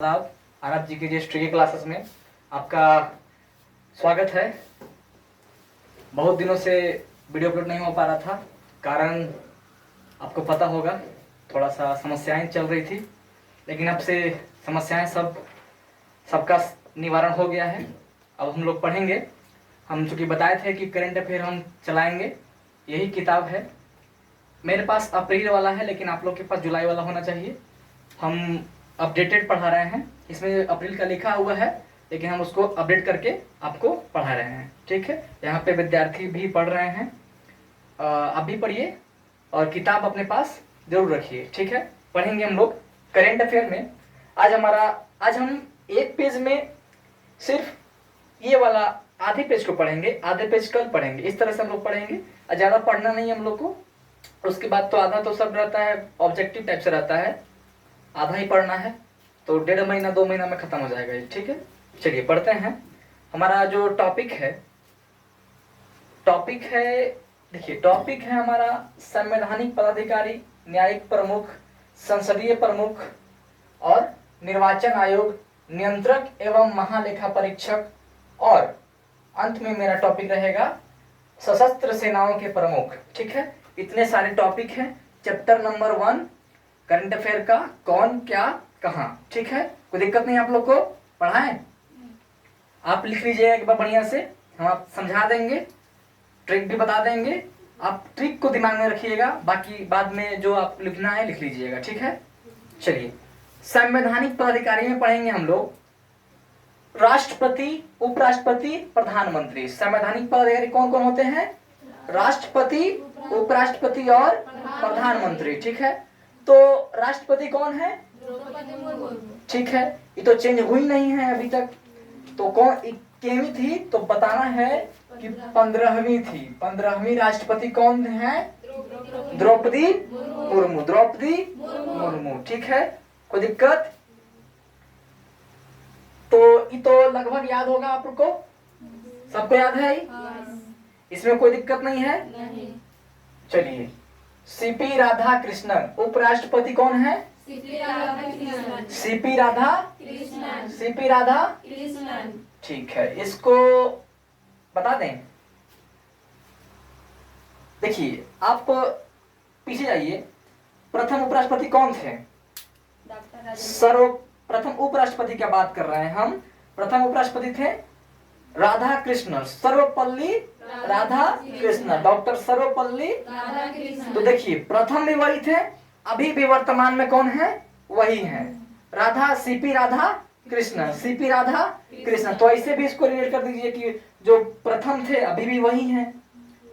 आदाब। आरब जी के हिस्ट्री के क्लासेस में आपका स्वागत है। बहुत दिनों से वीडियो अपलोड नहीं हो पा रहा था, कारण आपको पता होगा, थोड़ा सा समस्याएं चल रही थी, लेकिन अब से समस्याएं सबका निवारण हो गया है। अब हम लोग पढ़ेंगे। हम चूँकि बताए थे कि करंट अफेयर हम चलाएंगे, यही किताब है। मेरे पास अप्रैल वाला है, लेकिन आप लोग के पास जुलाई वाला होना चाहिए। हम अपडेटेड पढ़ा रहे हैं, इसमें अप्रैल का लिखा हुआ है, लेकिन हम उसको अपडेट करके आपको पढ़ा रहे हैं। ठीक है, यहाँ पे विद्यार्थी भी पढ़ रहे हैं, आप भी पढ़िए और किताब अपने पास जरूर रखिए। ठीक है, पढ़ेंगे हम लोग करेंट अफेयर में। आज हम एक पेज में सिर्फ ये वाला आधे पेज को पढ़ेंगे, आधे पेज कल पढ़ेंगे। इस तरह से हम लोग पढ़ेंगे, ज़्यादा पढ़ना नहीं हम लोग को। उसके बाद तो आधा तो सब रहता है, ऑब्जेक्टिव टाइप से रहता है, आधा ही पढ़ना है, तो 1.5 महीना 2 महीना में खत्म हो जाएगा ये। ठीक है, चलिए पढ़ते हैं। हमारा जो टॉपिक है देखिए, टॉपिक है हमारा संवैधानिक पदाधिकारी, न्यायिक प्रमुख, संसदीय प्रमुख और निर्वाचन आयोग, नियंत्रक एवं महालेखा परीक्षक, और अंत में मेरा टॉपिक रहेगा सशस्त्र सेनाओं के प्रमुख। ठीक है, इतने सारे टॉपिक हैं। चैप्टर नंबर 1 करंट अफेयर का, कौन क्या कहाँ। ठीक है, कोई दिक्कत नहीं। आप लोग को पढ़ाएं, आप लिख लीजिएगा एक बार बढ़िया से, हम आप समझा देंगे, ट्रिक भी बता देंगे। आप ट्रिक को दिमाग में रखिएगा, बाकी बाद में जो आप लिखना है लिख लीजिएगा। ठीक है, चलिए संवैधानिक पदाधिकारी में पढ़ेंगे हम लोग राष्ट्रपति, उपराष्ट्रपति, प्रधानमंत्री। संवैधानिक पदाधिकारी कौन कौन होते हैं? राष्ट्रपति, उपराष्ट्रपति और प्रधानमंत्री। ठीक है, तो राष्ट्रपति कौन है? ठीक है, ये तो चेंज हुई नहीं है अभी तक, तो कौन 21वीं थी, तो बताना है कि 15वीं थी। 15वीं राष्ट्रपति कौन है? द्रौपदी मुर्मू। द्रौपदी मुर्मू। ठीक है, कोई दिक्कत? तो ये तो लगभग याद होगा आपको, सबको याद है? इसमें कोई दिक्कत नहीं है? चलिए, सीपी राधा कृष्णन। उपराष्ट्रपति कौन है? सीपी राधा कृष्णन। ठीक है, इसको बता दें। देखिए, आप पीछे जाइए। प्रथम उपराष्ट्रपति कौन थे? सर्वप्रथम उपराष्ट्रपति क्या बात कर रहे हैं हम? प्रथम उपराष्ट्रपति थे राधा कृष्णन, सर्वपल्ली राधा कृष्णन, डॉक्टर सर्वपल्ली राधा कृष्णन। तो देखिए, प्रथम भी वही थे, अभी भी वर्तमान में कौन है? वही है, राधा, सीपी राधा कृष्णन, सीपी राधा कृष्णन। तो ऐसे भी इसको रिलेट कर दीजिए कि जो प्रथम थे अभी भी वही हैं,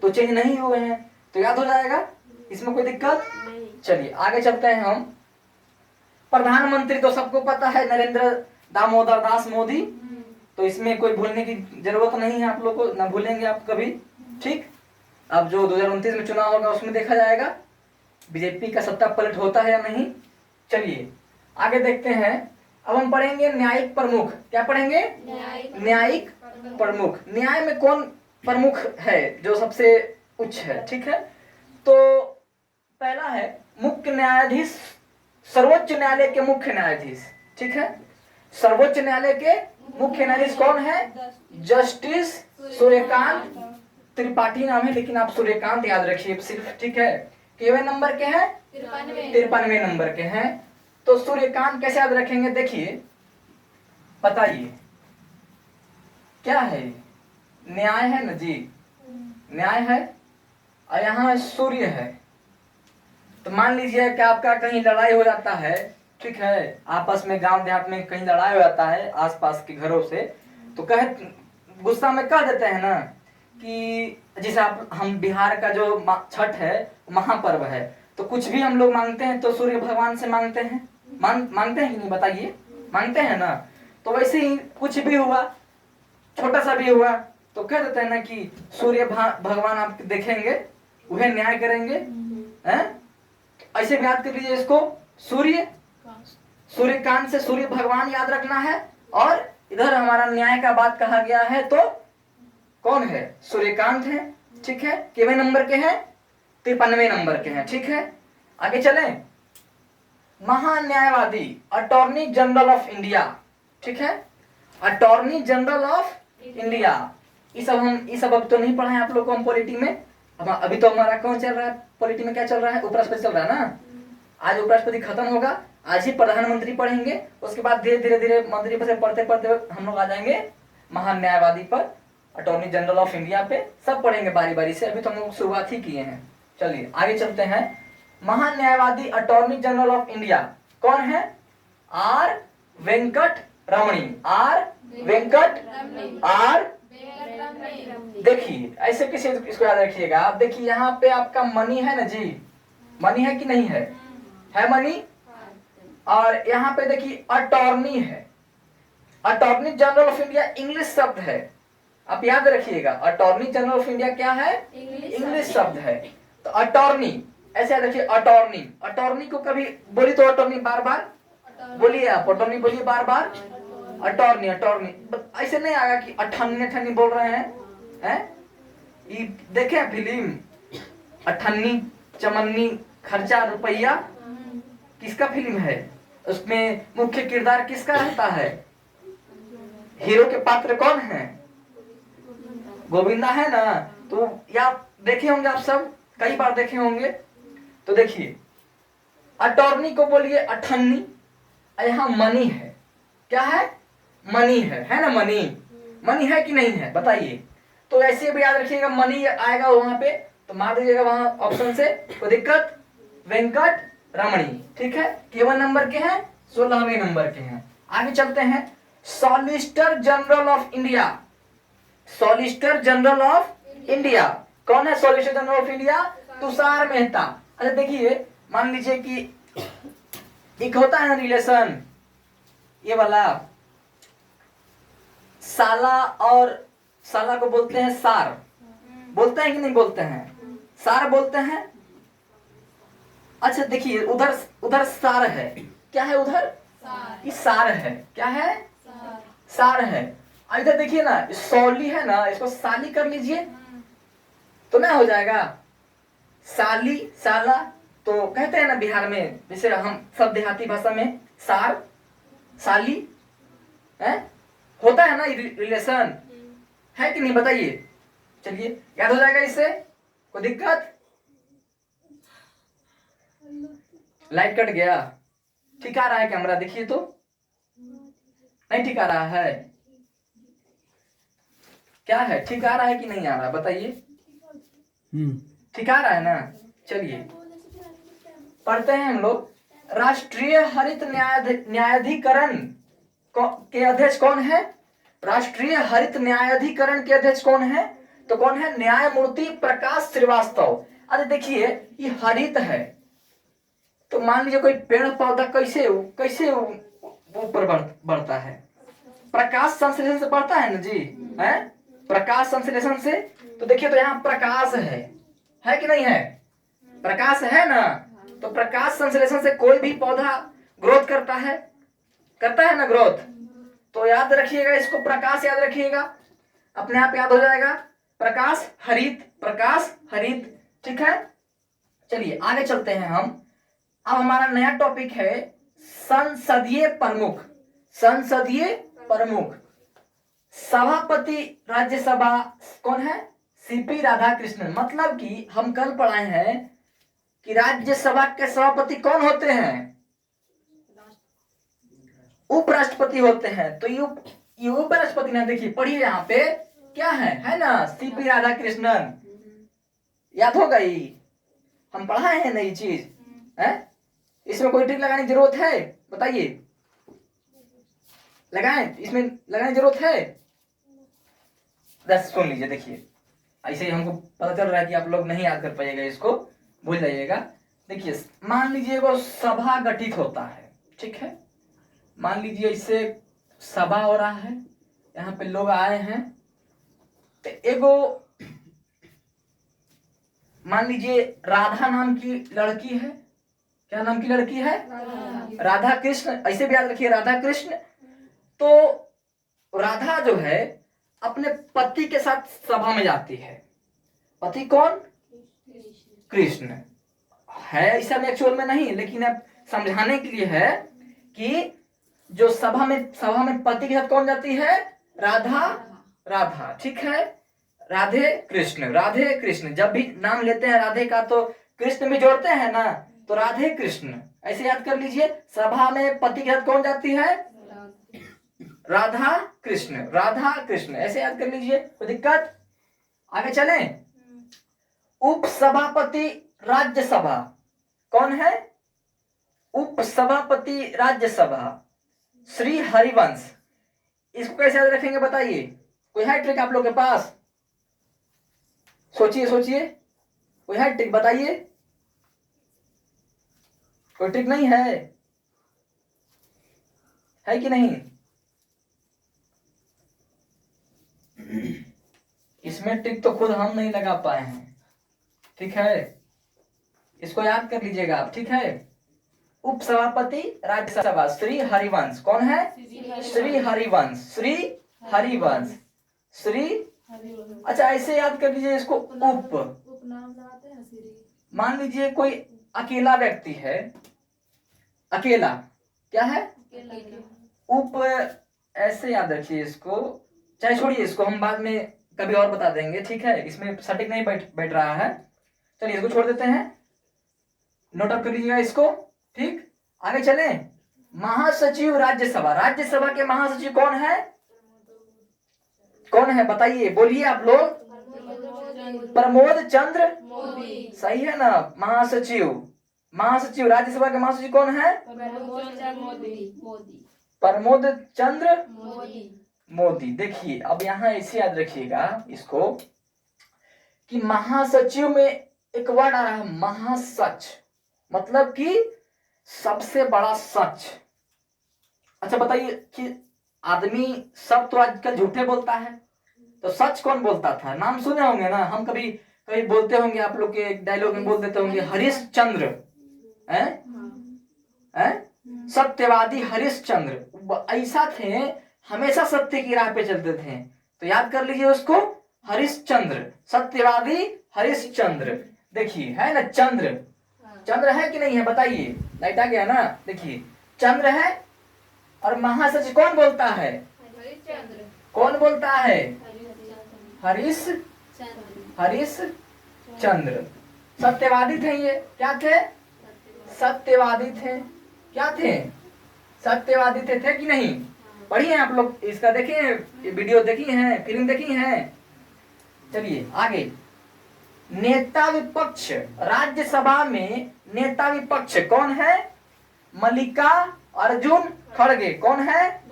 तो चेंज नहीं हुए हैं, तो याद हो जाएगा, इसमें कोई दिक्कत नहीं। चलिए आगे चलते हैं हम। प्रधानमंत्री तो सबको पता है, नरेंद्र दामोदर दास मोदी, तो इसमें कोई भूलने की जरूरत नहीं है आप लोग को, ना भूलेंगे आप कभी। ठीक, अब जो 2029 में चुनाव होगा उसमें देखा जाएगा बीजेपी का सत्ता पलट होता है या नहीं। चलिए आगे देखते हैं। अब हम पढ़ेंगे न्यायिक प्रमुख। क्या पढ़ेंगे? न्यायिक प्रमुख। न्याय में कौन प्रमुख है जो सबसे उच्च है? ठीक है, तो पहला है मुख्य न्यायाधीश, सर्वोच्च न्यायालय के मुख्य न्यायाधीश। ठीक है, सर्वोच्च न्यायालय के मुख्य न्यायाधीश कौन है? जस्टिस सूर्यकांत त्रिपाठी नाम है, लेकिन आप सूर्यकांत याद रखिए सिर्फ। ठीक है, केवे नंबर के हैं? 53वें नंबर के हैं। तो सूर्यकांत कैसे याद रखेंगे? देखिए, बताइए क्या है? न्याय है ना जी, न्याय है, और यहाँ सूर्य है। तो मान लीजिए कि आपका कहीं लड़ाई हो जाता है, ठीक है, आपस में गांव देहात में कहीं लड़ाई हो जाता है आसपास के घरों से, तो गुस्सा में कह देते हैं ना कि जैसे हम बिहार का जो छठ है महापर्व है, तो कुछ भी हम लोग मांगते हैं तो सूर्य भगवान से मांगते हैं। मांगते हैं कि नहीं, बताइए? मांगते हैं ना। तो वैसे ही कुछ भी हुआ, छोटा सा भी हुआ, तो कह देते हैं ना कि सूर्य भगवान आप देखेंगे, वह न्याय करेंगे। हैं, ऐसे याद कर लीजिए इसको। सूर्यकांत से सूर्य भगवान याद रखना है, और इधर हमारा न्याय का बात कहा गया है, तो कौन है? सूर्यकांत है। ठीक है, कितने नंबर के हैं? 53वें नंबर के हैं। ठीक है, आगे चलें। महान्यायवादी, अटॉर्नी जनरल ऑफ इंडिया, ठीक है, अटॉर्नी जनरल ऑफ इंडिया। ये सब अब तो नहीं पढ़ा है आप लोग को हम पॉलिटी में। अब अभी तो हमारा कौन चल रहा है पॉलिटी में, क्या चल रहा है, उपराष्ट्रपति चल रहा है ना। आज उपराष्ट्रपति खत्म होगा, आज ही प्रधानमंत्री पढ़ेंगे, उसके बाद धीरे धीरे मंत्री पर से पढ़ते पढ़ते हम लोग आ जाएंगे महान्यायवादी पर, अटॉर्नी जनरल ऑफ इंडिया पे, सब पढ़ेंगे बारी बारी से। अभी तो हम लोग शुरुआत ही किए हैं। चलिए आगे चलते हैं। महान्यायवादी अटॉर्नी जनरल ऑफ इंडिया कौन है? Are Venkat Ramani. Are Venkat are देखिए ऐसे किसी इसको याद रखिएगा आप। देखिए यहाँ पे आपका मनी है ना जी, मनी है कि नहीं है मनी। और यहाँ पे देखिए अटॉर्नी है, attorney general of India English शब्द है, आप याद रखिएगा। अटॉर्नी जनरल ऑफ इंडिया क्या है? इंग्लिश शब्द है। तो अटॉर्नी ऐसे याद रखिए, अटॉर्नी। अटॉर्नी को कभी बोली तो अटॉर्नी बार बार बोलिए, आप अटॉर्नी बोलिए बार बार, अटॉर्नी अटॉर्नी। ऐसे नहीं आएगा कि अठन्नी अठन्नी बोल रहे हैं। ये देखे फिल्म अठन्नी चमन्नी खर्चा रुपया, किसका फिल्म है? उसमें मुख्य किरदार किसका रहता है? हीरो के पात्र कौन है? गोविंदा है ना। तो या देखे होंगे आप सब, कई बार देखे होंगे। तो देखिए अटॉर्नी को बोलिए अठन्नी, यहाँ मनी है। क्या है? मनी है ना। मनी, मनी है कि नहीं है बताइए। तो ऐसे भी याद रखिएगा, मनी आएगा वहां पे तो मार दीजिएगा वहां ऑप्शन से, कोई दिक्कत। वेंकट रमणी, ठीक है। केवल नंबर के हैं, 16वें नंबर के हैं। आगे चलते हैं। Solicitor general of India, solicitor general of India कौन है? Solicitor general of India Tushar Mehta. अच्छा देखिए, मान लीजिए कि एक होता है रिलेशन, ये वाला साला और साला को बोलते हैं सार, बोलते हैं कि नहीं बोलते हैं? सार बोलते हैं। अच्छा देखिए उधर सार है, क्या है उधर? ये सार है। क्या है? सार है। इधर देखिए ना, सौली है ना, इसको साली कर लीजिए तो ना हो जाएगा साली साला। तो कहते हैं ना बिहार में, जैसे हम सब देहाती भाषा में सार साली है, होता है ना रिलेशन, है कि नहीं बताइए। चलिए याद हो जाएगा इससे, कोई दिक्कत? लाइट कट गया, ठीक आ रहा है कैमरा? देखिए तो नहीं ठीक आ रहा है, क्या है? ठीक आ रहा है कि नहीं आ रहा बताइए। ठीक आ रहा है ना। चलिए पढ़ते हैं हम लोग। राष्ट्रीय हरित न्यायाधिकरण के अध्यक्ष कौन है? राष्ट्रीय हरित न्यायाधिकरण के अध्यक्ष कौन है? तो कौन है? न्यायमूर्ति प्रकाश श्रीवास्तव। अरे देखिए ये हरित है, तो मान लीजिए कोई पेड़ पौधा कैसे ऊपर बढ़ता है? प्रकाश संश्लेषण से बढ़ता है ना जी, है प्रकाश संश्लेषण से। तो देखिए तो यहाँ प्रकाश है कि नहीं है? प्रकाश है ना। तो प्रकाश संश्लेषण से कोई भी पौधा ग्रोथ करता है ना ग्रोथ। तो याद रखिएगा इसको, प्रकाश याद रखिएगा, अपने आप याद हो जाएगा। प्रकाश हरित, ठीक है। चलिए आगे चलते हैं हम। अब हमारा नया टॉपिक है संसदीय प्रमुख। संसदीय प्रमुख, सभापति राज्यसभा कौन है? सीपी राधाकृष्णन। मतलब कि हम कल पढ़ाए हैं कि राज्यसभा के सभापति कौन होते हैं? उपराष्ट्रपति होते हैं। तो ये उपराष्ट्रपति ना, देखिए पढ़िए यहाँ पे क्या है ना, सीपी राधाकृष्णन। याद हो गई, हम पढ़ाए हैं नई चीज है। इसमें कोई ट्रिक लगाने की जरूरत है बताइए? लगाएं, इसमें लगाने की जरूरत है? बस सुन लीजिए, देखिए ऐसे ही हमको पता चल रहा है कि आप लोग नहीं याद कर पाइएगा, इसको भूल जाइएगा। देखिए मान लीजिए वो सभा गठित होता है, ठीक है। मान लीजिए इससे सभा हो रहा है, यहाँ पे लोग आए हैं, तो एगो मान लीजिए राधा नाम की लड़की है। क्या नाम की लड़की है? राधा कृष्ण। ऐसे भी याद रखिए राधा कृष्ण। तो राधा जो है अपने पति के साथ सभा में जाती है। पति कौन? कृष्ण है, ऐसा में एक्चुअल में नहीं, लेकिन अब समझाने के लिए है कि जो सभा में पति के साथ कौन जाती है? राधा। राधा, ठीक है, राधे कृष्ण। जब भी नाम लेते हैं राधे का तो कृष्ण भी जोड़ते हैं ना, तो राधे कृष्ण ऐसे याद कर लीजिए। सभा में पति के साथ कौन जाती है? राधा कृष्ण ऐसे याद कर लीजिए। कोई दिक्कत? आगे चलें। उप सभापति राज्यसभा कौन है? उप सभापति राज्यसभा श्री हरिवंश। इसको कैसे याद रखेंगे बताइए? कोई है ट्रिक आप लोग के पास? सोचिए, कोई है ट्रिक बताइए? कोई ट्रिक नहीं है कि नहीं? इसमें ट्रिक तो खुद हम नहीं लगा पाए हैं, ठीक है, इसको याद कर लीजिएगा आप, ठीक है। उप सभापति राज्यसभा श्री हरिवंश कौन है? श्री हरिवंश। अच्छा, ऐसे याद कर लीजिए इसको। मान लीजिए कोई अकेला व्यक्ति है, अकेला, क्या है? उप, ऐसे याद रखिए इसको, चाहे छोड़िए इसको, हम बाद में कभी और बता देंगे, ठीक है, इसमें सटीक नहीं बैठ रहा है, चलिए इसको छोड़ देते हैं, नोट अप कर लीजिएगा इसको, ठीक। आगे चलें। महासचिव राज्यसभा के महासचिव कौन है बताइए, बोलिए आप लोग। प्रमोद चंद्र मोदी, सही है ना। महासचिव राज्यसभा के महासचिव कौन है? प्रमोद चंद्र मोदी। देखिए अब यहाँ ऐसे याद रखिएगा इसको कि महासचिव में एक वर्ड आ रहा है महासच, मतलब कि सबसे बड़ा सच। अच्छा बताइए कि आदमी सब तो आजकल झूठे बोलता है, तो सच कौन बोलता था? नाम सुने होंगे ना, हम कभी बोलते होंगे, आप लोग के डायलॉग में बोल देते होंगे, हरिश्चंद्र, सत्यवादी हरिश्चंद्र, ऐसा थे, हमेशा सत्य की राह पे चलते थे, तो याद कर लीजिए उसको, हरिश्चंद्र, सत्यवादी हरिश्चंद्र। देखिए है ना, चंद्र है कि नहीं है बताइए? लाइट आ गया ना। देखिए चंद्र है, और महासचिव कौन बोलता है? कौन बोलता है? हरिश्चंद्र। सत्यवादी थे ये, क्या थे? सत्यवादी थे, क्या थे? सत्यवादी थे कि नहीं? पढ़िए आप लोग इसका, देखिए वीडियो देखी है, फिल्म देखी है। चलिए आगे। नेता विपक्ष राज्यसभा में नेता विपक्ष कौन है? मल्लिका अर्जुन खड़गे। कौन है?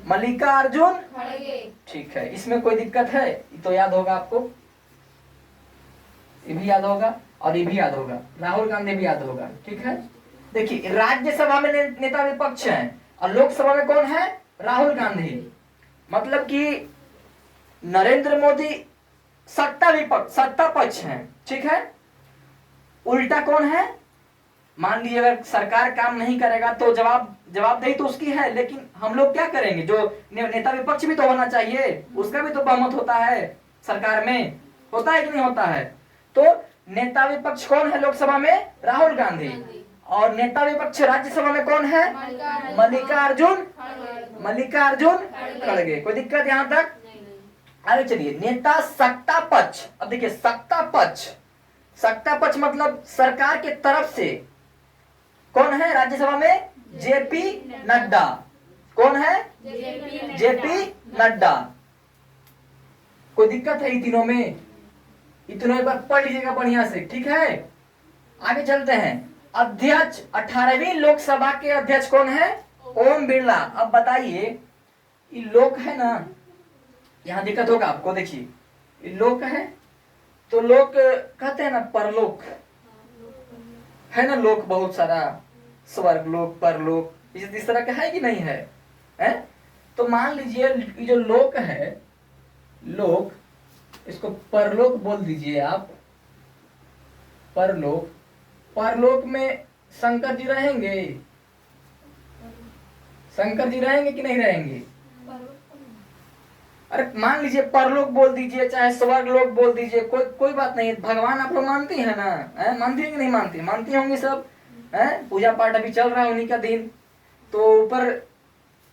मल्लिका अर्जुन खड़गे, ठीक है। इसमें कोई दिक्कत है? तो याद होगा आपको, ये भी याद होगा और ये भी याद होगा, राहुल गांधी भी याद होगा, ठीक है। देखिए राज्यसभा में नेता विपक्ष है और लोकसभा में कौन है? राहुल गांधी। मतलब कि नरेंद्र मोदी सत्ता पक्ष है, ठीक है। उल्टा कौन है? मान लीजिए अगर सरकार काम नहीं करेगा तो जवाबदेही तो उसकी है, लेकिन हम लोग क्या करेंगे? जो नेता विपक्ष भी तो होना चाहिए, उसका भी तो बहुमत होता है सरकार में, होता है कि नहीं होता है? तो नेता विपक्ष कौन है लोकसभा में? राहुल गांधी। और नेता विपक्ष राज्यसभा में कौन है? मल्लिका अर्जुन खड़गे। कोई दिक्कत यहाँ तक? आगे चलिए। नेता सत्ता पक्ष। अब देखिए सत्ता पक्ष मतलब सरकार के तरफ से कौन है राज्यसभा में? जेपी नड्डा। कौन है? जेपी नड्डा। कोई दिक्कत है इन तीनों में? इतनों एक बार पढ़ लीजिएगा बढ़िया से, ठीक है। आगे चलते हैं। अध्यक्ष 18वीं लोकसभा के अध्यक्ष कौन है? ओम बिरला। अब बताइए, ये लोक है ना, यहाँ दिक्कत होगा आपको। देखिए ये लोक है, तो लोक कहते हैं ना परलोक, है ना, लोक बहुत सारा, स्वर्ग लोक, परलोक, इस तरह का है कि नहीं है, हैं? तो मान लीजिए ये जो लोक है, लोक, इसको परलोक बोल दीजिए आप। परलोक में शंकर जी रहेंगे? शंकर जी रहेंगे कि नहीं रहेंगे? अरे मान लीजिए परलोक बोल दीजिए, चाहे स्वर्ग लोक बोल दीजिए, कोई बात नहीं। भगवान आप लोग मानती है ना? मानती है कि नहीं मानती? मानती होंगी सब। है, पूजा पाठ अभी चल रहा है उन्हीं का दिन, तो ऊपर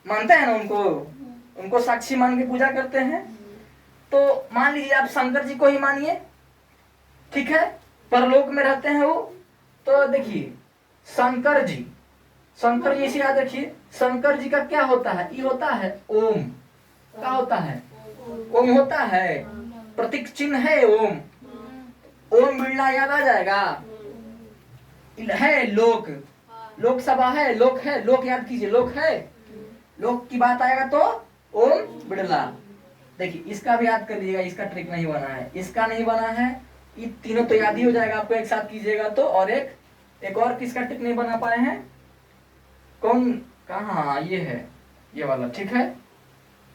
मानते हैं ना उनको, उनको साक्षी मान के पूजा करते हैं। तो मान लीजिए आप शंकर जी को ही मानिए, ठीक है, परलोक में रहते हैं वो। तो देखिए शंकर जी इसे याद रखिए, शंकर जी का क्या होता है, ये होता है ओम। क्या होता है? ओम होता है, प्रतीक चिन्ह है ओम। ओम बिड़ला याद आ जाएगा, है लोक, लोकसभा है, लोक है, लोक याद कीजिए, लोक है, लोक की बात आएगा तो ओम बिड़ला। देखिए इसका भी याद कर लीजिएगा, इसका ट्रिक नहीं बना है, इसका नहीं बना है, ये तीनों तो याद ही हो जाएगा आपको एक साथ कीजिएगा तो। और एक और किसका ट्रिक नहीं बना पाए हैं, कौन, कहाँ, ये है, ये वाला, ठीक है,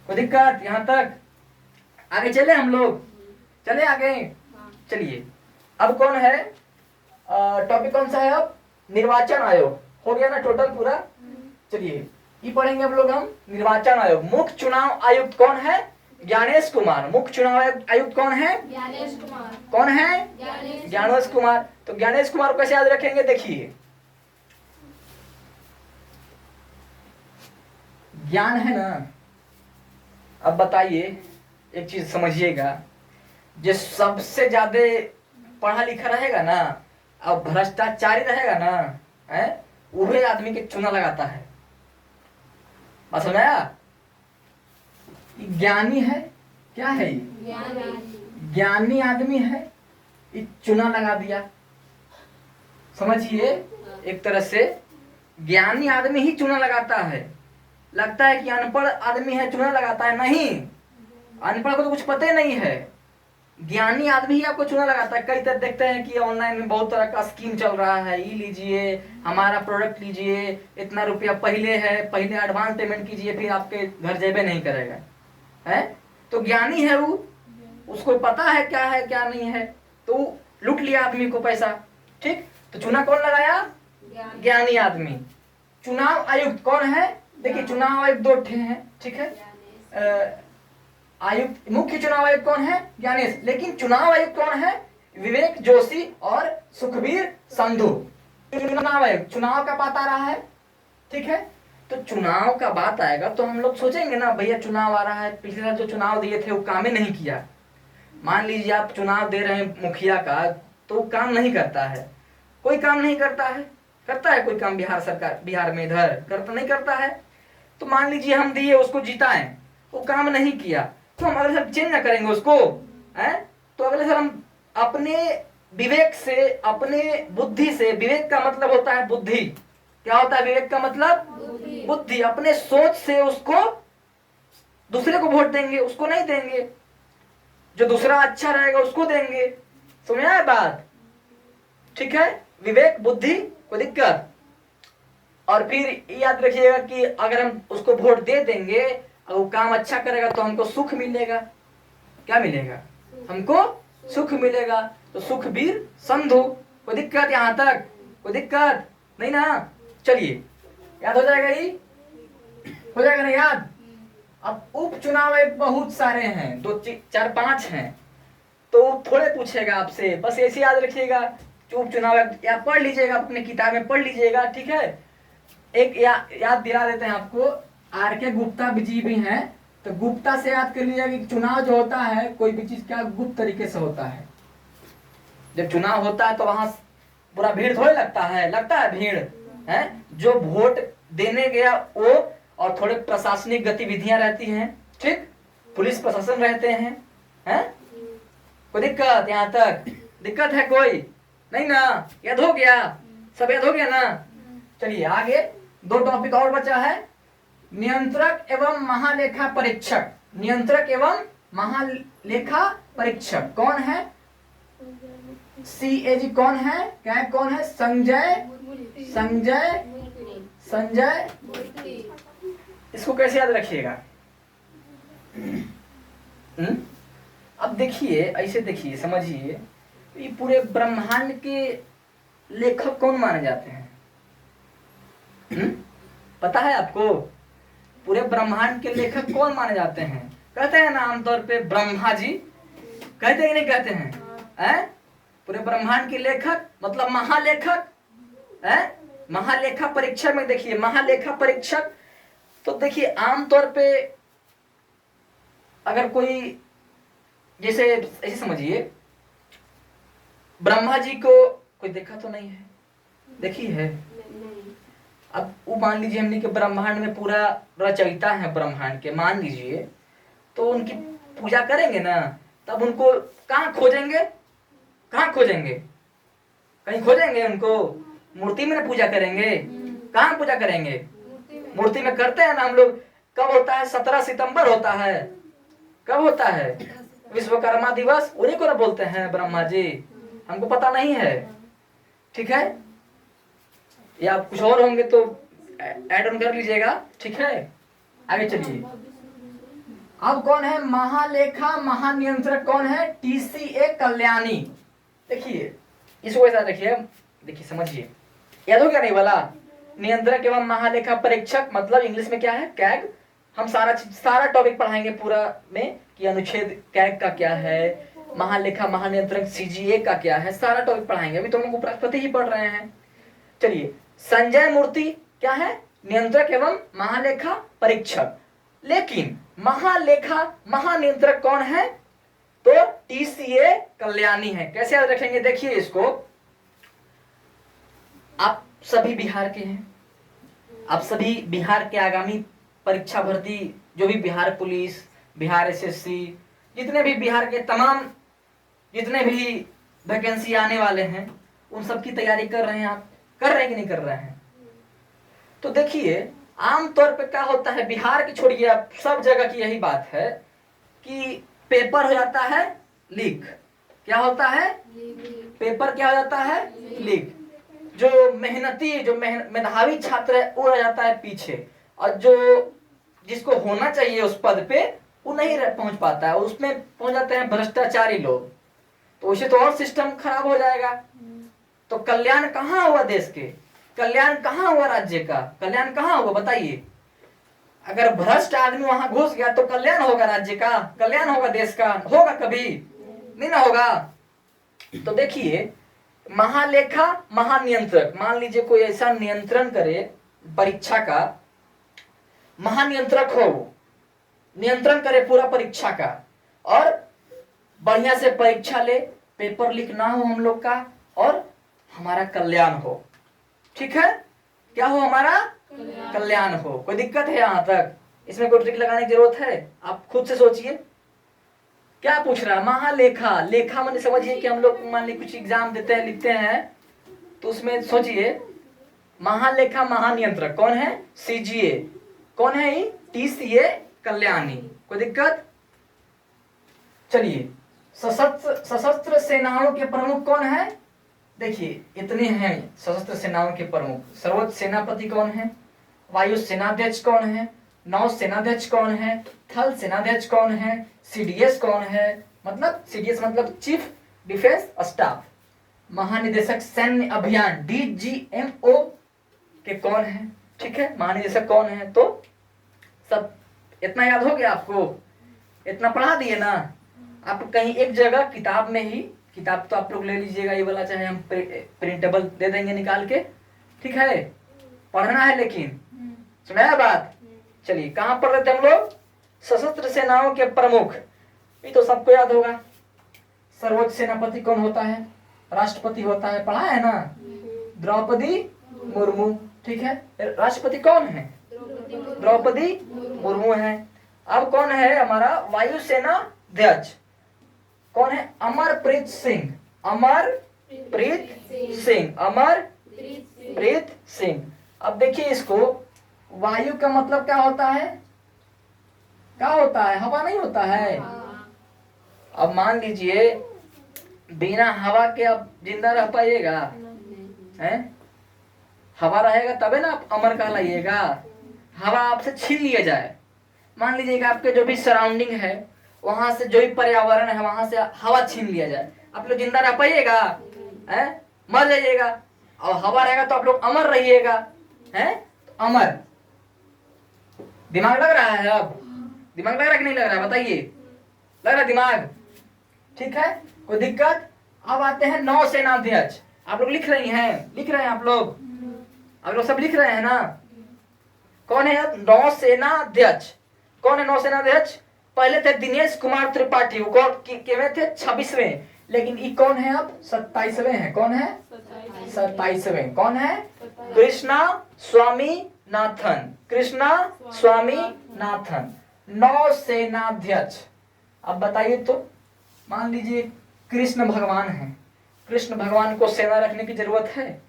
कोई दिक्कत यहाँ तक? आगे चले हम लोग, चले आगे, चलिए। अब कौन है, टॉपिक कौन सा है अब? निर्वाचन आयोग, हो गया ना टोटल पूरा। चलिए ये पढ़ेंगे हम लोग, हम निर्वाचन आयोग। मुख्य चुनाव आयुक्त कौन है? ज्ञानेश कुमार। मुख्य चुनाव आयुक्त कौन है? ज्ञानेश कुमार। कौन है? ज्ञानेश कुमार। तो ज्ञानेश कुमार को कैसे याद रखेंगे? देखिए ज्ञान है ना, अब बताइए एक चीज समझिएगा, जो सबसे ज्यादा पढ़ा लिखा रहेगा ना, अब भ्रष्टाचारी रहेगा ना, है, वही आदमी के चुना लगाता है। बात समझ आया? ज्ञानी है, क्या है ये? ज्ञानी आदमी है, ये चुना लगा दिया। समझिए, एक तरह से ज्ञानी आदमी ही चुना लगाता है। लगता है कि अनपढ़ आदमी है चुना लगाता है, नहीं, अनपढ़ को तो कुछ पता ही नहीं है, ज्ञानी आदमी ही आपको चुना लगाता है। कई तरह देखते हैं कि ऑनलाइन में बहुत तरह का स्कीम चल रहा है, ये लीजिए, हमारा प्रोडक्ट लीजिए, इतना रुपया पहले है, पहले एडवांस पेमेंट कीजिए, फिर आपके घर जेबे नहीं करेगा, है। तो ज्ञानी है वो, उसको पता है क्या है क्या नहीं है, तो लूट लिया आदमी को पैसा, ठीक। तो चुना कौन लगाया? ज्ञानी आदमी। चुनाव आयुक्त कौन है? देखिए चुनाव आयुक्त दो ठे हैं, ठीक है। आयुक्त, मुख्य चुनाव आयुक्त कौन है? ज्ञानेश। लेकिन चुनाव आयुक्त कौन है? विवेक जोशी और सुखबीर संधू। चुनाव आयुक्त, चुनाव का बात आ रहा है, ठीक है। तो चुनाव का बात आएगा तो हम लोग सोचेंगे ना, भैया चुनाव आ रहा है, पिछले साल जो चुनाव दिए थे वो काम ही नहीं किया। मान लीजिए आप चुनाव दे रहे हैं मुखिया का, तो काम नहीं करता है, कोई काम नहीं करता है, करता है कोई काम बिहार सरकार, बिहार में इधर करता नहीं करता है। तो मान लीजिए हम दिए, उसको जिताएं, वो काम नहीं किया, तो हम अगले साल चेंज ना करेंगे उसको, है। तो अगले साल हम अपने विवेक से, अपने बुद्धि से, विवेक का मतलब होता है बुद्धि, क्या होता है विवेक का मतलब? बुद्धि। अपने सोच से उसको, दूसरे को वोट देंगे, उसको नहीं देंगे, जो दूसरा अच्छा रहेगा उसको देंगे। समझ आया बात? ठीक है, विवेक बुद्धि, कोई दिक्कत? और फिर याद रखिएगा कि अगर हम उसको वोट दे देंगे और वो काम अच्छा करेगा तो हमको सुख मिलेगा। क्या मिलेगा? हमको सुख मिलेगा। तो सुखबीर संधू, कोई दिक्कत यहाँ तक? कोई दिक्कत नहीं ना? चलिए याद हो जाएगा, ये हो जाएगा ना याद? अब उपचुनाव एक बहुत सारे हैं, 2 4 5 हैं, तो थोड़े पूछेगा आपसे, बस ऐसे याद रखिएगा। उपचुनाव या पढ़ लीजिएगा, अपने किताब में पढ़ लीजिएगा, ठीक है। एक याद दिला देते हैं आपको, आर.के. गुप्ता जी भी हैं, तो गुप्ता से याद कर लीजिएगा कि चुनाव जो होता है, कोई भी चीज क्या गुप्त तरीके से होता है। जब चुनाव होता है तो वहां पूरा भीड़ थोड़े लगता है भीड़, है। जो वोट देने गया वो, और थोड़े प्रशासनिक गतिविधियां रहती हैं, ठीक, पुलिस प्रशासन रहते हैं, है। कोई दिक्कत यहाँ तक? दिक्कत है कोई नहीं ना? याद हो गया? सब याद हो गया ना? चलिए आगे 2 टॉपिक और बचा है, नियंत्रक एवं महालेखा परीक्षक। नियंत्रक एवं महालेखा परीक्षक कौन है? CAG कौन है? क्या है, कौन है? संजय। इसको कैसे याद रखिएगा? अब देखिए, ऐसे देखिए, समझिए, ये पूरे ब्रह्मांड के लेखक कौन माने जाते हैं? पता है आपको? पूरे ब्रह्मांड के लेखक कौन माने जाते हैं? कहते हैं ना आमतौर पे ब्रह्मा जी, कहते हैं कि नहीं कहते हैं? पूरे ब्रह्मांड के लेखक मतलब महालेखक, है। महालेखा परीक्षक में देखिए, महालेखा परीक्षक तो देखिए आमतौर पे अगर कोई, जैसे ऐसे समझिए, ब्रह्मा जी को कोई देखा तो नहीं है, देखी है? अब वो मान लीजिए हमने के ब्रह्मांड में पूरा रचयिता है ब्रह्मांड के, मान लीजिए, तो उनकी पूजा करेंगे ना, तब उनको कहाँ खोजेंगे? कहाँ खोजेंगे? कहीं खोजेंगे उनको? मूर्ति में ना पूजा करेंगे। कहाँ पूजा करेंगे? मूर्ति में करते हैं ना हम लोग। कब होता है? 17 सितंबर होता है। कब होता है? विश्वकर्मा दिवस। उन्हीं को ना बोलते हैं ब्रह्मा जी, हमको पता नहीं है, ठीक है? या कुछ और होंगे तो ऐड ऑन कर लीजिएगा, ठीक है? आगे चलिए। अब कौन है महालेखा महानियंत्रक? कौन है? TCA कल्याणी। देखिए इसको ऐसा देखिए, देखिए समझिए, याद हो गया नहीं वाला? नियंत्रक एवं महालेखा परीक्षक मतलब इंग्लिश में क्या है? कैग। हम सारा टॉपिक पढ़ाएंगे पूरा में कि अनुच्छेद कैग का क्या है, महालेखा महानियंत्रक CGA का क्या है, सारा टॉपिक पढ़ाएंगे। अभी तो हम लोग उपराष्ट्रपति ही पढ़ रहे हैं। चलिए, संजय मूर्ति क्या है? नियंत्रक एवं महालेखा परीक्षक। लेकिन महालेखा महानियंत्रक कौन है? तो TCA कल्याणी है। कैसे याद रखेंगे? देखिए इसको, आप सभी बिहार के हैं, आप सभी बिहार के आगामी परीक्षा भर्ती, जो भी बिहार पुलिस, बिहार SSC, जितने भी बिहार के तमाम जितने भी वैकेंसी आने वाले हैं, उन सब की तैयारी कर रहे हैं। आप कर रहे हैं कि नहीं कर रहे हैं? तो देखिए आमतौर पे क्या होता है, बिहार की छोड़िए, आप सब जगह की यही बात है कि पेपर हो जाता है लीक। क्या होता है? पेपर क्या हो जाता है? लीक। जो मेहनती, जो मेधावी छात्र है वो रह जाता है पीछे, और जो जिसको होना चाहिए उस पद पे वो नहीं पहुंच पाता है, उसमें पहुंच जाते हैं भ्रष्टाचारी लोग। तो उसे तो और सिस्टम खराब हो जाएगा। तो कल्याण कहाँ हुआ देश के? कल्याण कहाँ हुआ राज्य का? कल्याण कहाँ हुआ बताइए? अगर भ्रष्ट आदमी वहां घुस गया तो कल्याण होगा राज्य का? कल्याण होगा देश का? होगा कभी? नहीं ना होगा। तो देखिए महालेखा महानियंत्रक, मान लीजिए कोई ऐसा नियंत्रण करे परीक्षा का, महानियंत्रक हो, नियंत्रण करे पूरा परीक्षा का, और बढ़िया से परीक्षा ले, पेपर लीक ना हो हम लोग का, और हमारा कल्याण हो। ठीक है? क्या हो? हमारा कल्याण हो। कोई दिक्कत है यहां तक? इसमें कोई ट्रिक लगाने की जरूरत है? आप खुद से सोचिए क्या पूछ रहा है। महालेखा, लेखा मैंने समझिए कि हम लोग मान लीजिए कुछ एग्जाम देते हैं, लिखते हैं, तो उसमें सोचिए महालेखा महानियंत्रक कौन है? CGA। कौन है? TCA कल्याणी। कोई दिक्कत? चलिए, सशस्त्र सेनाओं के प्रमुख कौन है? देखिए इतने हैं सशस्त्र सेनाओं के प्रमुख। सर्वोच्च सेनापति कौन है? वायु सेनाध्यक्ष कौन है? नौ सेनाध्यक्ष कौन है? थल सेनाध्यक्ष कौन है? CDS कौन है? मतलब CDS मतलब चीफ डिफेंस स्टाफ। महानिदेशक सैन्य अभियान DGMO के कौन है? ठीक है, महानिदेशक कौन है? तो सब इतना याद हो गया आपको? इतना पढ़ा दिए ना? आप कहीं एक जगह किताब में ही, किताब तो आप लोग ले लीजिएगा ये वाला, चाहे हम प्रिंटेबल दे देंगे निकाल के, ठीक है? पढ़ना है लेकिन, सुना बात? चलिए कहाँ पढ़ रहे थे हम लोग? सशस्त्र सेनाओं के प्रमुख, ये तो सबको याद होगा। सर्वोच्च सेनापति कौन होता है? राष्ट्रपति होता है, पढ़ा है ना? द्रौपदी मुर्मू। ठीक है, राष्ट्रपति कौन है? द्रौपदी मुर्मू है। अब कौन है हमारा वायुसेना अध्यक्ष? कौन है? अमरप्रीत सिंह। अमरप्रीत सिंह, अमरप्रीत सिंह। अब देखिए इसको, वायु का मतलब क्या होता है? क्या होता है? हवा नहीं होता है? अब मान लीजिए बिना हवा के आप जिंदा रह पाइएगा? हैं? हवा रहेगा तबे ना आप अमर कहलाइएगा। हवा आपसे छीन लिया जाए, मान लीजिएगा आपके जो भी सराउंडिंग है, वहां से जो भी पर्यावरण है वहां से हवा छीन लिया जाए, आप लोग जिंदा रह पाइएगा? हैं? मर जाइएगा। और हवा रहेगा तो आप लोग अमर रहिएगा। हैं? तो अमर। दिमाग लग रहा है? अब दिमाग लग रहा है कि नहीं लग रहा है बताइए? लग रहा है दिमाग? ठीक है, कोई दिक्कत? अब आते हैं नौसेनाध्यक्ष। आप लोग लिख रही हैं? लिख रहे हैं आप लोग? अब लोग सब लिख रहे हैं ना। कौन है अब नौसेना अध्यक्ष? कौन है नौसेना अध्यक्ष? पहले थे दिनेश कुमार त्रिपाठी, वो कौन के थे 26वें, लेकिन ये कौन है अब 27वें हैं। कौन है 27वें? कौन है? कृष्णा स्वामी नाथन। कृष्णा स्वामी नाथन नौसेनाध्यक्ष। अब बताइए तो, मान लीजिए कृष्ण भगवान है, कृष्ण भगवान को सेना रखने की जरूरत है?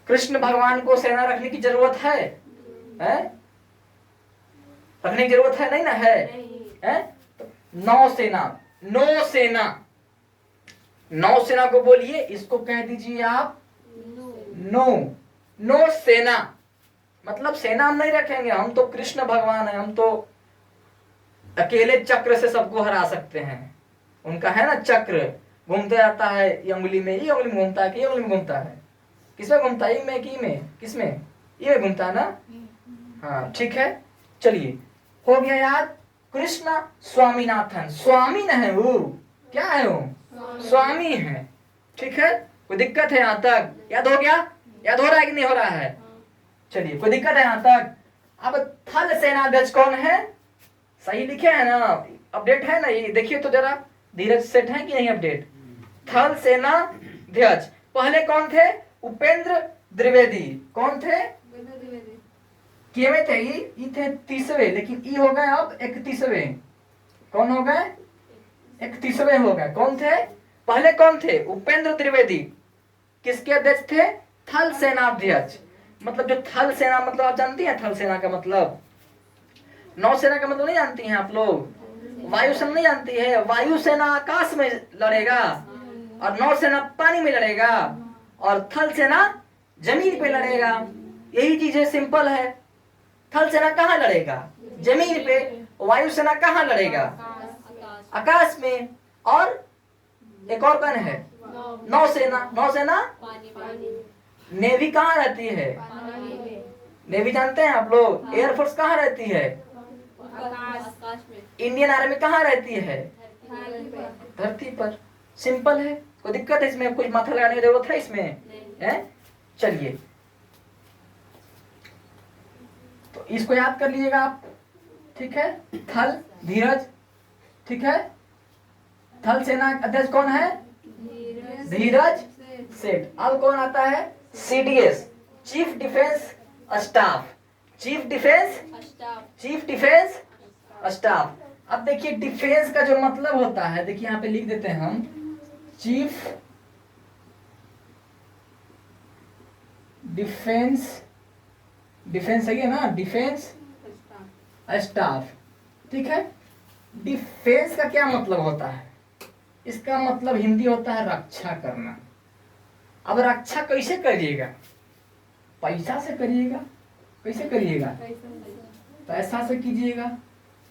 कृष्ण भगवान को सेना रखने की जरूरत है? रखने की जरूरत है? नहीं ना है, है? तो नौसेना, नौसेना, नौसेना को बोलिए, इसको कह दीजिए आप नो, नो सेना। मतलब सेना हम नहीं रखेंगे, हम तो कृष्ण भगवान है, हम तो अकेले चक्र से सबको हरा सकते हैं। उनका है ना चक्र, घूमते रहता है, ये उंगली में, ये उंगली में घूमता है कि ये उंगली में घूमता है? किसमें घूमता है? में कि में? किसमें? ये घूमता है ना। हाँ ठीक है, चलिए हो गया याद। कृष्ण स्वामीनाथन, स्वामी न है वो, क्या है वो? स्वामी है। ठीक है, कोई दिक्कत है यहाँ तक? याद हो गया? याद हो रहा है कि नहीं हो रहा है? चलिए, कोई दिक्कत है यहाँ तक? अब थल सेनाध्यक्ष कौन है? सही लिखे है ना? अपडेट है ना? ये देखिए तो जरा, धीरज सेट है कि नहीं अपडेट? थल सेनाध्यक्ष पहले कौन थे? उपेंद्र द्विवेदी। कौन थे? केवे थे? ये थे 30वें, लेकिन ये हो गए अब 31वें। कौन हो गए? 31वें हो गए। कौन थे? पहले कौन थे? उपेंद्र द्विवेदी। किसके अध्यक्ष थे? थल सेनाध्यक्ष। मतलब जो थल सेना, मतलब आप जानती हैं थल सेना का मतलब? नौसेना का मतलब नहीं जानती हैं आप लोग? वायुसेना नहीं जानती है? वायुसेना आकाश में लड़ेगा और नौसेना पानी में लड़ेगा और थल सेना जमीन पे लड़ेगा। यही चीज है, सिंपल है। थल सेना कहाँ लड़ेगा? जमीन पे। वायुसेना कहाँ लड़ेगा? आकाश में। और एक और कौन है? नौसेना। नौसेना नेवी कहाँ रहती है? नेवी जानते हैं आप लोग? एयरफोर्स कहाँ रहती है? इंडियन आर्मी कहाँ रहती है? धरती पर। सिंपल है, कोई दिक्कत है इसमें? कुछ माथा लगाने की जरूरत है इसमें? है? चलिए, तो इसको याद कर लीजिएगा आप। ठीक है, थल धीरज। ठीक है, थल सेना अध्यक्ष कौन है? धीरज सेठ। अब कौन आता है? CDS, chief defence staff. Chief defence staff. अब देखिए डिफेंस का जो मतलब होता है, देखिए यहाँ पे लिख देते हैं हम, चीफ डिफेंस, डिफेंस सही है ना? Defence staff. ठीक है, डिफेंस का क्या मतलब होता है? इसका मतलब हिंदी होता है रक्षा करना। अब रक्षा कैसे करिएगा? पैसा से करिएगा। कैसे करिएगा? पैसा से कीजिएगा,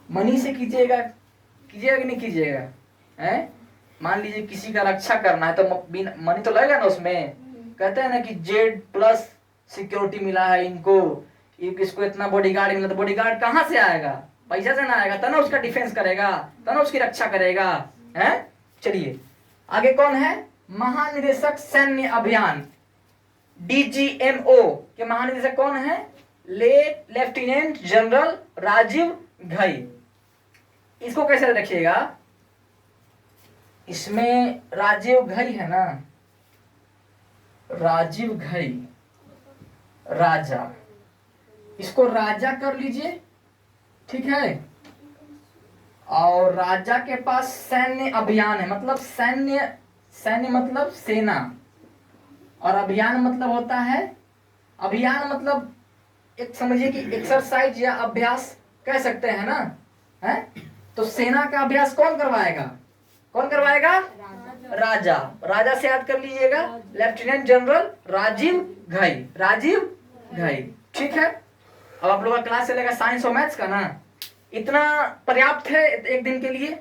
मनी से कीजिएगा। कीजिएगा कि नहीं कीजिएगा? हैं? मान लीजिए किसी का रक्षा करना है तो मनी तो लगेगा ना उसमें। कहते हैं ना कि Z+ सिक्योरिटी मिला है इनको, इसको इतना बॉडीगार्ड मिला, तो बॉडीगार्ड कहाँ से आएगा? पैसा से ना आएगा, तब ना उसका डिफेंस करेगा, तब ना उसकी रक्षा करेगा। हैं? चलिए आगे कौन है? महानिदेशक सैन्य अभियान, DGMO के महानिदेशक कौन है? Lieutenant general Rajiv Ghai. इसको कैसे रखिएगा? इसमें राजीव घई है ना, राजीव घई राजा, इसको राजा कर लीजिए। ठीक है, और राजा के पास सैन्य अभियान है, मतलब सैन्य, सैन्य मतलब सेना, और अभियान मतलब होता है, अभियान मतलब एक समझिए कि एक्सरसाइज या अभ्यास कह सकते हैं ना। है? तो सेना का अभ्यास कौन करवाएगा? कौन करवाएगा? राजा। राजा से याद कर लीजिएगा, लेफ्टिनेंट जनरल राजीव घई। राजीव घई। ठीक है, अब आप लोगों का क्लास चलेगा साइंस और मैथ्स का ना। इतना पर्याप्त है एक दिन के लिए?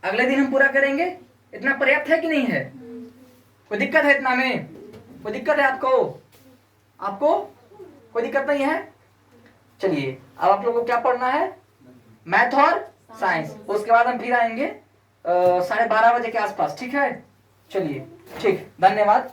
अगले दिन हम पूरा करेंगे। इतना पर्याप्त है कि नहीं है? कोई दिक्कत है इतना में? कोई दिक्कत है आपको? आपको कोई दिक्कत नहीं है? चलिए, अब आप लोगों को क्या पढ़ना है? मैथ और साइंस। उसके बाद हम फिर आएंगे 12:30 बजे के आसपास। ठीक है, चलिए, ठीक, धन्यवाद।